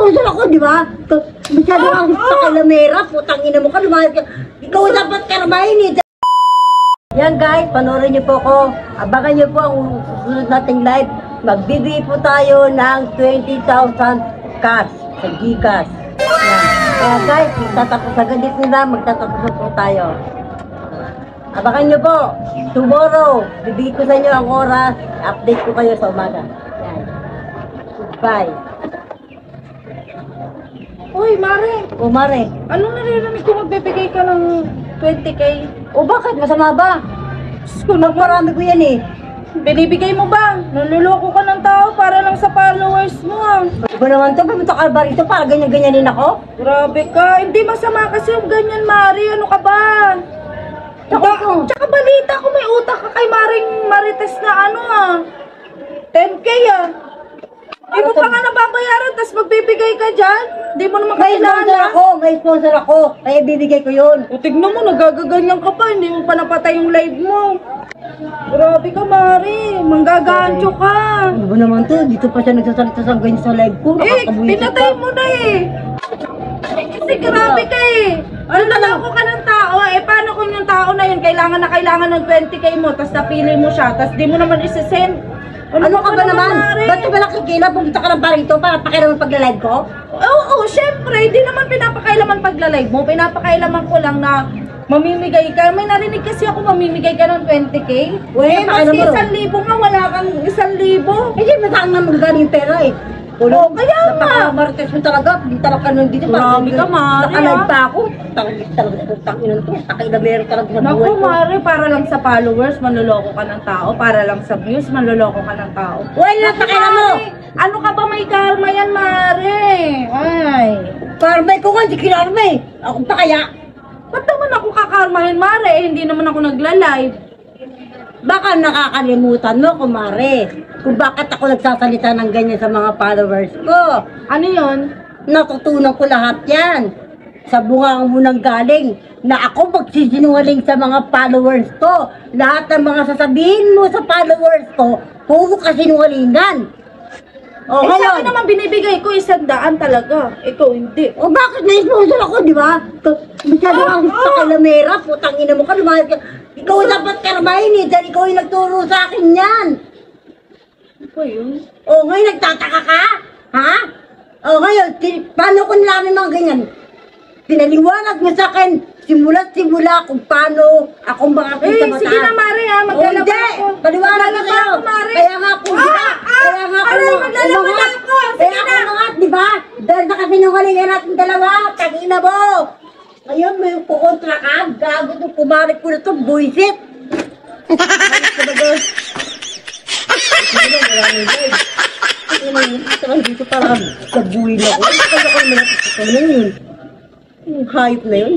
sponsor ako, di ba? Masyado kang sa kalamera, putang ina mo ka, lumayas ka. Ikaw dapat karmahin eh. Yan guys, panoorin niyo po ko. Abangan niyo po ang susunod nating live. Magbibigay po tayo ng 20,000 cash sa Gcash. Yan. Kaya guys, magtatapos agad dito na, magtatapos po tayo. Abangan niyo po. Tomorrow, bibigay ko sa inyo ang oras. Update ko kayo sa umaga. Yan. Goodbye. Uy, Mare. O Mare. Anong naririnig ko magbibigay ka ng 20K? O bakit? Masama ba? Diyos ko naman. Marami ko yan eh. Binibigay mo ba? Naluloko ka ng tao para lang sa followers mo ah. Ano ba naman to? Pumunta ka ba rito para ganyan-ganyanin ako? Grabe ka. Hindi masama kasi yung ganyan, Mari. Ano ka ba? Tsaka balita ko may utak ka kay Maring Marites na ano ah. 10K ah. Di mo pa nga nababayaran, tapos magbibigay ka dyan? Di mo naman May sponsor kakilala. ako! May sponsor ako! Kaya bibigay ko yun. O tignan mo, nagagaganyan ka pa. Hindi mo pa napatay yung live mo. Grabe ka, Mari. Manggagancho ka. Ano ba naman to? Dito pa siya nagsasalita sa ganyan sa live ko. Nakakabuhisit Pinatay ka. mo na eh. Kasi grabe ka eh. Naloko ka ng tao eh. Paano kung yung tao na yun kailangan ng 20K mo, tapos napili mo siya, tapos di mo naman isisend? Ano ka ba naman? Ba't ka ba nakikila? Pumunta ka lang pa rito para pakiramang pagla-live ko? Oo, syempre. Hindi naman pinapakailaman pagla-live mo. Pinapakailaman ko lang na mamimigay ka. May narinig kasi ako mamimigay ka ng 20K. Uy, Maski pakialam mo. 1,000 nga, wala kang 1,000. Eh, di ba saan na magagaling yung pera eh? Oo, kaya nga. Napaka-marites mo talaga. Hindi talaga nandito. Grabe ka, Mari, Nakalive ah. pa ako. Tangis talaga sa takinan to. Takailamero talaga sa Naku, buhay ko. Mari, para lang sa followers, manloloko ka ng tao. Para lang sa views, manloloko ka ng tao. Wala na pakialam mo! Mari, ano ka ba may karma yan, Mari? Ay. Karmay ko nga, hindi kinarma eh. Ako pa kaya? Ba't naman ako kakarmahin, Mari? Eh, hindi naman ako nagla-live. Baka nakakalimutan mo, kumare, kung bakit ako nagsasalita ng ganyan sa mga followers ko. Ano yun? Natutunan ko lahat yan. Sa bunga mo nang galing na ako magsisinungaling sa mga followers ko. Lahat ng mga sasabihin mo sa followers ko, puro kasinungalingan. O Eh, ngayon, sabi naman binibigay ko 100 talaga. Ikaw hindi. o bakit na-sponsor ako, di ba? Masyado kang sa kalamera, putang ina mo ka, lumayas ka. Ikaw dapat karmahin eh, dahil ikaw yung nagturo sa akin yan. Ano ba yun? O ngayon, nagtataka ka? Ha? O ngayon, paano ko nalaman mga ganyan? Pinaliwanag mo sa akin, simula kung paano ako makakita mataas. Sige na, Mari ha. O Maglalaba hindi, ako. paliwanag ko sa'yo. ako, Mari. Kaya nga kung kaya nga Aray, maglalaba na ako. Sige Kaya na. ako umangat, di ba? Dahil sa kasinungalingan natin dalawa, tangina mo. Ngayon, may kukontra ka, gago to, kumarik ko na to, buisit. Malis ko na doon. Sige na, wala na yun. Sige na yun, talagang dito parang sa buhay na ako. Kaya ko naman, ito na yun. Yung hype na yun.